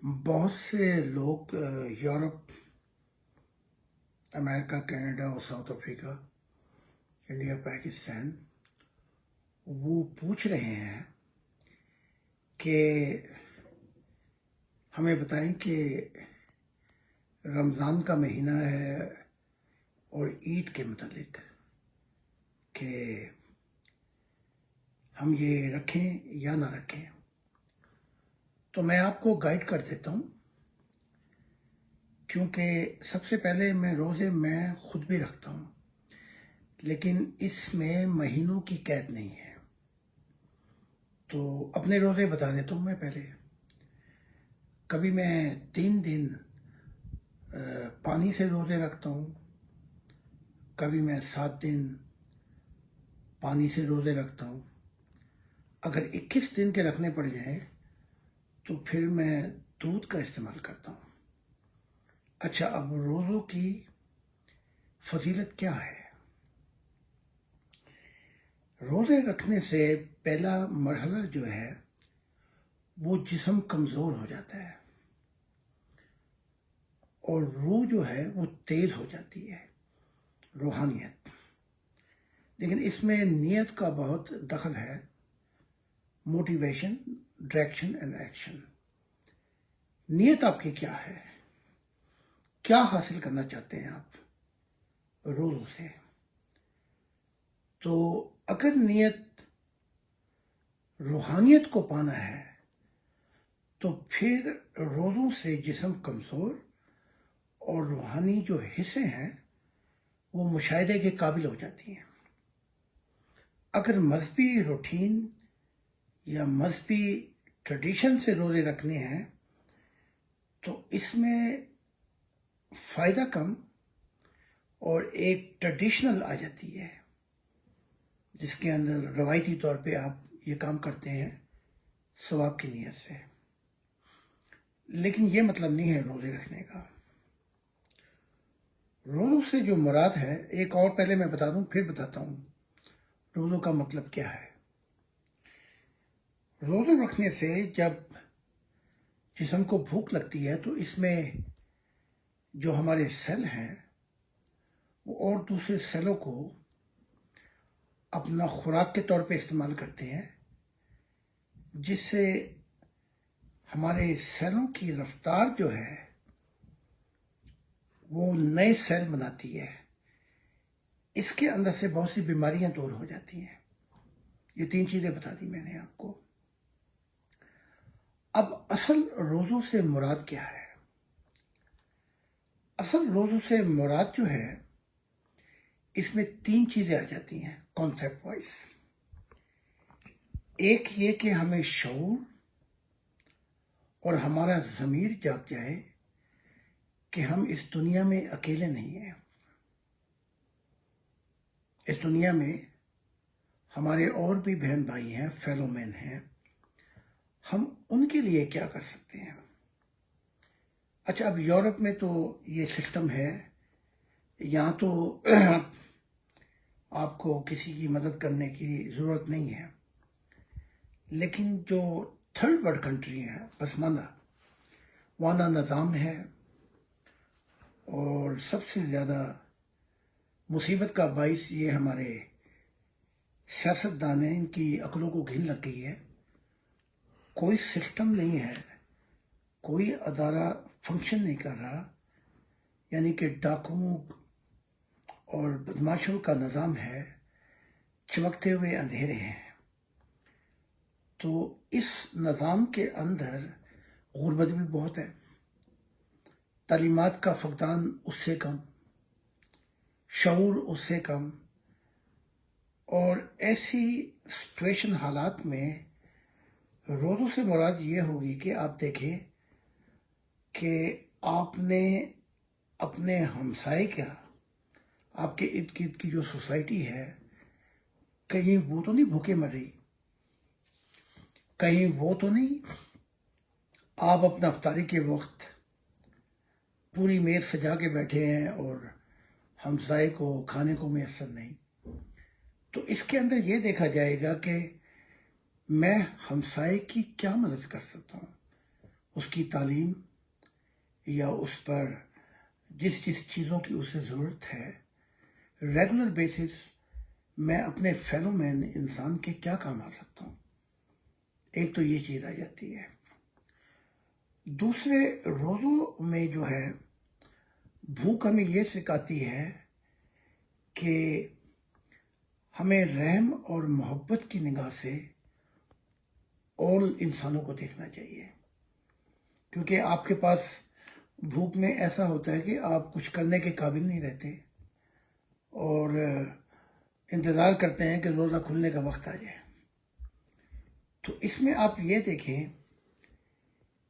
بہت سے لوگ یورپ، امریکہ، کینیڈا اور ساؤتھ افریقہ، انڈیا، پاکستان وہ پوچھ رہے ہیں کہ ہمیں بتائیں کہ رمضان کا مہینہ ہے اور عید کے متعلق کہ ہم یہ رکھیں یا نہ رکھیں۔ تو میں آپ کو گائیڈ کر دیتا ہوں، کیونکہ سب سے پہلے روزے میں خود بھی رکھتا ہوں، لیکن اس میں مہینوں کی قید نہیں ہے۔ تو اپنے روزے بتا دیتا ہوں میں پہلے۔ کبھی میں 3 دن پانی سے روزے رکھتا ہوں، کبھی میں 7 دن پانی سے روزے رکھتا ہوں۔ اگر 21 دن کے رکھنے پڑ جائیں تو پھر میں دودھ کا استعمال کرتا ہوں۔ اچھا، اب روزوں کی فضیلت کیا ہے؟ روزے رکھنے سے پہلا مرحلہ جو ہے وہ جسم کمزور ہو جاتا ہے اور روح جو ہے وہ تیز ہو جاتی ہے، روحانیت۔ لیکن اس میں نیت کا بہت دخل ہے، موٹیویشن، ڈائریکشن اینڈ ایکشن۔ نیت آپ کی کیا ہے؟ کیا حاصل کرنا چاہتے ہیں آپ روزوں سے؟ تو اگر نیت روحانیت کو پانا ہے تو پھر روزوں سے جسم کمزور اور روحانی جو حصے ہیں وہ مشاہدے کے قابل ہو جاتی ہیں۔ اگر مذہبی روٹین یا مذہبی ٹریڈیشن سے روزے رکھنے ہیں تو اس میں فائدہ کم اور ایک ٹریڈیشنل آ جاتی ہے، جس کے اندر روایتی طور پہ آپ یہ کام کرتے ہیں ثواب کی نیت سے۔ لیکن یہ مطلب نہیں ہے روزے رکھنے کا۔ روزوں سے جو مراد ہے، ایک اور پہلے میں بتا دوں پھر بتاتا ہوں روزوں کا مطلب کیا ہے۔ روزے رکھنے سے جب جسم کو بھوک لگتی ہے تو اس میں جو ہمارے سیل ہیں وہ اور دوسرے سیلوں کو اپنا خوراک کے طور پہ استعمال کرتے ہیں، جس سے ہمارے سیلوں کی رفتار جو ہے وہ نئے سیل بناتی ہے۔ اس کے اندر سے بہت سی بیماریاں دور ہو جاتی ہیں۔ یہ 3 چیزیں بتا دی میں نے آپ کو۔ اب اصل روزوں سے مراد کیا ہے؟ اصل روزوں سے مراد جو ہے، اس میں 3 چیزیں آ جاتی ہیں کانسیپٹ وائز۔ ایک یہ کہ ہمیں شعور اور ہمارا ضمیر جاگ جائے کہ ہم اس دنیا میں اکیلے نہیں ہیں۔ اس دنیا میں ہمارے اور بھی بہن بھائی ہیں، فیلو مین ہیں، ہم ان کے لیے کیا کر سکتے ہیں۔ اچھا، اب یورپ میں تو یہ سسٹم ہے، یہاں تو آپ کو کسی کی مدد کرنے کی ضرورت نہیں ہے، لیکن جو تھرڈ ورلڈ کنٹری ہیں، پسماندہ، وہاں نظام ہے، اور سب سے زیادہ مصیبت کا باعث یہ ہمارے سیاستدان ہیں، ان کی عقلوں کو گھن لگ گئی ہے۔ کوئی سسٹم نہیں ہے، کوئی ادارہ فنکشن نہیں کر رہا، یعنی کہ ڈاکوؤں اور بدماشوں کا نظام ہے، چمکتے ہوئے اندھیرے ہیں۔ تو اس نظام کے اندر غربت بھی بہت ہے، تعلیمات کا فقدان اس سے کم، شعور اس سے کم، اور ایسی سچویشن حالات میں روزوں سے مراد یہ ہوگی کہ آپ دیکھیں کہ آپ نے اپنے ہمسائے کا، آپ کے ارد گرد کی جو سوسائٹی ہے، کہیں وہ تو نہیں بھوکے مر رہی، کہیں وہ تو نہیں آپ اپنا افطاری کے وقت پوری میز سجا کے بیٹھے ہیں اور ہمسائے کو کھانے کو میسر نہیں۔ تو اس کے اندر یہ دیکھا جائے گا کہ میں ہمسائے کی کیا مدد کر سکتا ہوں، اس کی تعلیم یا اس پر جس چیزوں کی اسے ضرورت ہے ریگولر بیسس میں اپنے فیلو مین انسان کے کیا کام آ سکتا ہوں. ایک تو یہ چیز آ جاتی ہے. دوسرے روزوں میں جو ہے بھوک ہمیں یہ سکھاتی ہے کہ ہمیں رحم اور محبت کی نگاہ سے اور انسانوں کو دیکھنا چاہیے. کیونکہ آپ کے پاس بھوک میں ایسا ہوتا ہے کہ آپ کچھ کرنے کے قابل نہیں رہتے اور انتظار کرتے ہیں کہ روزہ کھلنے کا وقت آ جائے. تو اس میں آپ یہ دیکھیں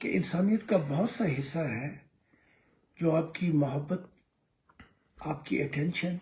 کہ انسانیت کا بہت سا حصہ ہے جو آپ کی محبت، آپ کی اٹینشن،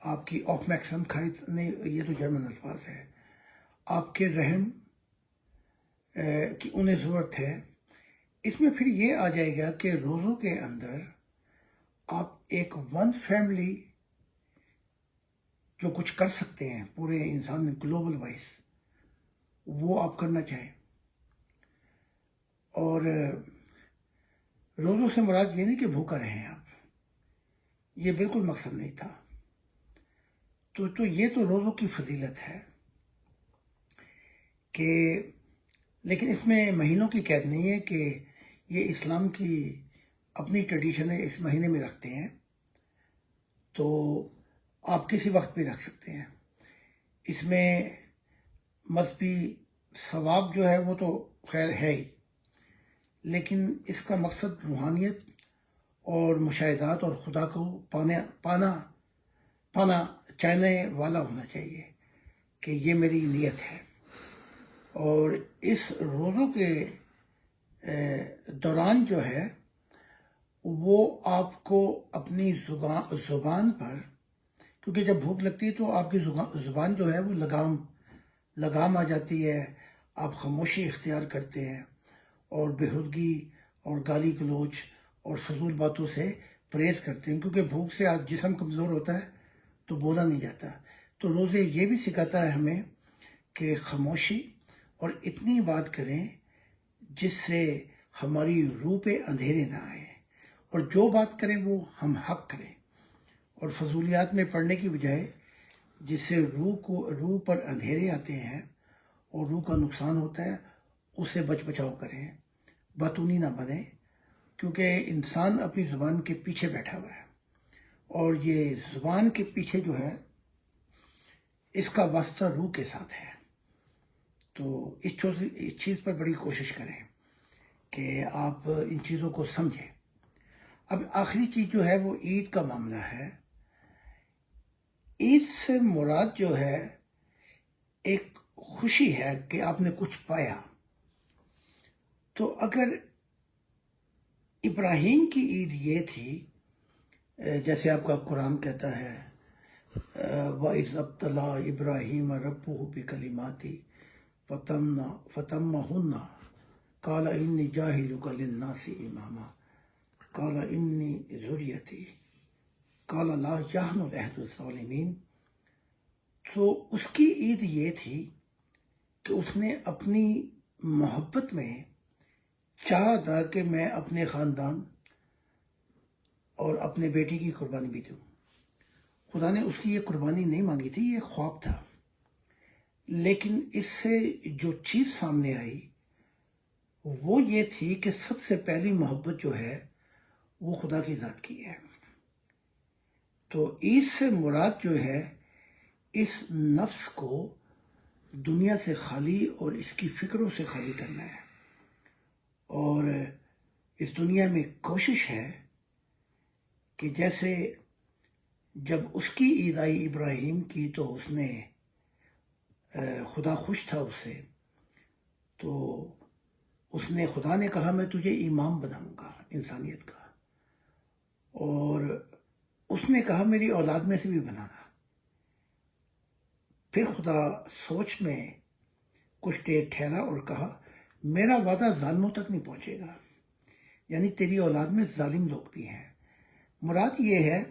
آپ کی آف میکسم خائد نہیں، یہ تو جرمن الفاظ ہے، آپ کے رحم کی انہیں ضرورت ہے. اس میں پھر یہ آ جائے گا کہ روزوں کے اندر آپ ایک ون فیملی جو کچھ کر سکتے ہیں پورے انسان میں گلوبل وائز، وہ آپ کرنا چاہیں. اور روزوں سے مراد یہ نہیں کہ بھوکا رہیں آپ، یہ بالکل مقصد نہیں تھا. تو یہ تو روزوں کی فضیلت ہے کہ، لیکن اس میں مہینوں کی قید نہیں ہے کہ یہ اسلام کی اپنی ٹریڈیشن ہے، اس مہینے میں رکھتے ہیں تو آپ کسی وقت بھی رکھ سکتے ہیں. اس میں مذہبی ثواب جو ہے وہ تو خیر ہے ہی، لیکن اس کا مقصد روحانیت اور مشاہدات اور خدا کو پانا چاہنے والا ہونا چاہیے کہ یہ میری نیت ہے. اور اس روزوں کے دوران جو ہے وہ آپ کو اپنی زبان پر، کیونکہ جب بھوک لگتی ہے تو آپ کی زبان جو ہے وہ لگام آ جاتی ہے، آپ خاموشی اختیار کرتے ہیں اور بےہودگی اور گالی گلوچ اور فضول باتوں سے پرہیز کرتے ہیں، کیونکہ بھوک سے آج جسم کمزور ہوتا ہے تو بولا نہیں جاتا. تو روزے یہ بھی سکھاتا ہے ہمیں کہ خاموشی اور اتنی بات کریں جس سے ہماری روح پہ اندھیرے نہ آئے، اور جو بات کریں وہ ہم حق کریں، اور فضولیات میں پڑنے کی بجائے جس سے روح پر اندھیرے آتے ہیں اور روح کا نقصان ہوتا ہے اس سے بچاؤ کریں، باتونی نہ بنیں. کیونکہ انسان اپنی زبان کے پیچھے بیٹھا ہوا ہے، اور یہ زبان کے پیچھے جو ہے اس کا واسطہ روح کے ساتھ ہے. تو اس چیز پر بڑی کوشش کریں کہ آپ ان چیزوں کو سمجھیں. اب آخری چیز جو ہے وہ عید کا معاملہ ہے. عید سے مراد جو ہے ایک خوشی ہے کہ آپ نے کچھ پایا. تو اگر ابراہیم کی عید یہ تھی، جیسے آپ کا قرآن کہتا ہے وَإِذْ ابْتَلَىٰ إِبْرَاهِيمَ رَبُّهُ بِكَلِمَاتٍ فَتَمَّهُنَّ قَالَ إِنِّي جَاعِلُكَ لِلنَّاسِ إِمَامًا قَالَ إِنِّي ذُرِّيَّتِي قَالَ لَا يَحْنُ الْعَهْدُ الظَّالِمِينَ. تو اس کی عید یہ تھی کہ اس نے اپنی محبت میں چاہا تھا کہ میں اپنے خاندان اور اپنے بیٹی کی قربانی بھی دوں. خدا نے اس کی یہ قربانی نہیں مانگی تھی، یہ خواب تھا. لیکن اس سے جو چیز سامنے آئی وہ یہ تھی کہ سب سے پہلی محبت جو ہے وہ خدا کی ذات کی ہے. تو عید سے مراد جو ہے اس نفس کو دنیا سے خالی اور اس کی فکروں سے خالی کرنا ہے. اور اس دنیا میں کوشش ہے کہ جیسے جب اس کی عید آئی ابراہیم کی تو اس نے خدا خوش تھا اس سے، تو خدا نے کہا میں تجھے امام بناؤں گا انسانیت کا، اور اس نے کہا میری اولاد میں سے بھی بنانا. پھر خدا سوچ میں کچھ دیر ٹھہرا اور کہا میرا وعدہ ظالموں تک نہیں پہنچے گا، یعنی تیری اولاد میں ظالم لوگ بھی ہیں. مراد یہ ہے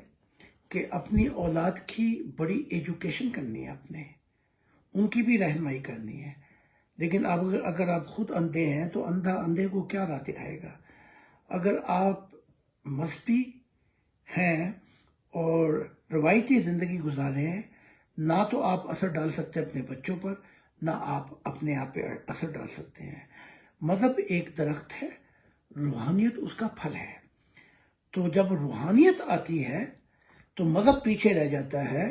کہ اپنی اولاد کی بڑی ایجوکیشن کرنی ہے، ان کی بھی رہنمائی کرنی ہے. لیکن اب اگر آپ خود اندھے ہیں تو اندھا اندھے کو کیا راہ دکھائے گا؟ اگر آپ مذہبی ہیں اور روایتی زندگی گزارے ہیں، نہ تو آپ اثر ڈال سکتے اپنے بچوں پر، نہ آپ اپنے آپ پہ اثر ڈال سکتے ہیں۔ مذہب ایک درخت ہے، روحانیت اس کا پھل ہے۔ تو جب روحانیت آتی ہے تو مذہب پیچھے رہ جاتا ہے،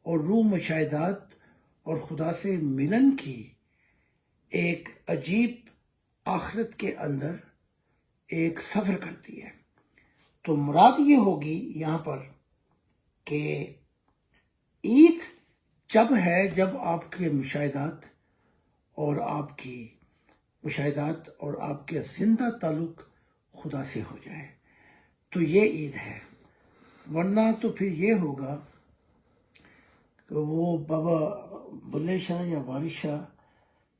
اور روح مشاہدات اور خدا سے ملن کی ایک عجیب آخرت کے اندر ایک سفر کرتی ہے۔ تو مراد یہ ہوگی یہاں پر کہ عید جب ہے جب آپ کے مشاہدات اور آپ کے زندہ تعلق خدا سے ہو جائے، تو یہ عید ہے۔ ورنہ تو پھر یہ ہوگا کہ وہ بابا بلے شاہ یا وارث شاہ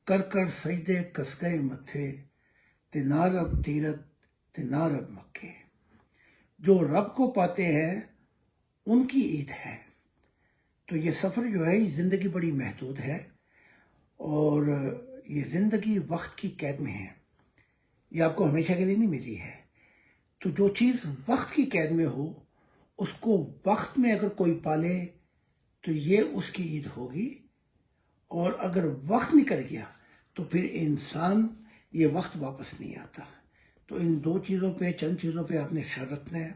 کر سجدے کس گئے متھے، تے نہ رب تیرت تے نہ رب مکے۔ جو رب کو پاتے ہیں ان کی عید ہے۔ تو یہ سفر جو ہے، یہ زندگی بڑی محدود ہے، اور یہ زندگی وقت کی قید میں ہے، یہ آپ کو ہمیشہ کے لیے نہیں ملی ہے۔ تو جو چیز وقت کی قید میں ہو، اس کو وقت میں اگر کوئی پالے تو یہ اس کی عید ہوگی، اور اگر وقت نکل گیا تو پھر انسان یہ وقت واپس نہیں آتا۔ تو ان دو چیزوں پہ، چند چیزوں پہ آپ نے خیال رکھنا ہے۔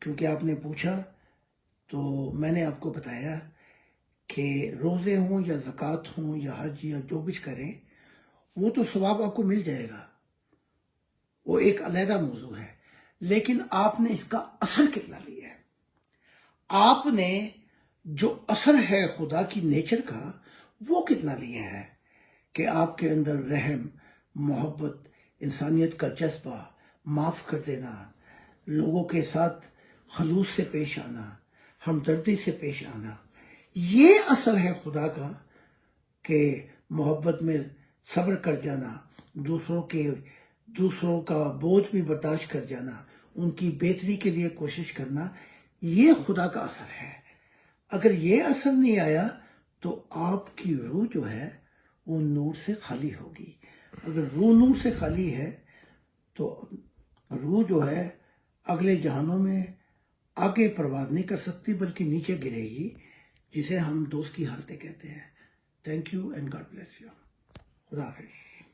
کیونکہ آپ نے پوچھا تو میں نے آپ کو بتایا کہ روزے ہوں یا زکوٰۃ ہوں یا حج یا جو بھی کریں، وہ تو ثواب آپ کو مل جائے گا، وہ ایک علیحدہ موضوع ہے، لیکن آپ نے اس کا اثر کتنا لیا ہے؟ آپ نے جو اثر ہے خدا کی نیچر کا، وہ کتنا لیا ہے کہ آپ کے اندر رحم، محبت، انسانیت کا جذبہ، معاف کر دینا، لوگوں کے ساتھ خلوص سے پیش آنا، ہمدردی سے پیش آنا، یہ اثر ہے خدا کا کہ محبت میں صبر کر جانا، دوسروں کا بوجھ بھی برداشت کر جانا، ان کی بہتری کے لیے کوشش کرنا، یہ خدا کا اثر ہے۔ اگر یہ اثر نہیں آیا تو آپ کی روح جو ہے وہ نور سے خالی ہوگی۔ اگر روح نور سے خالی ہے تو روح جو ہے اگلے جہانوں میں آگے پرواز نہیں کر سکتی، بلکہ نیچے گرے گی، جسے ہم دوست کی حالتیں کہتے ہیں۔ Thank you and God bless you. خدا حافظ۔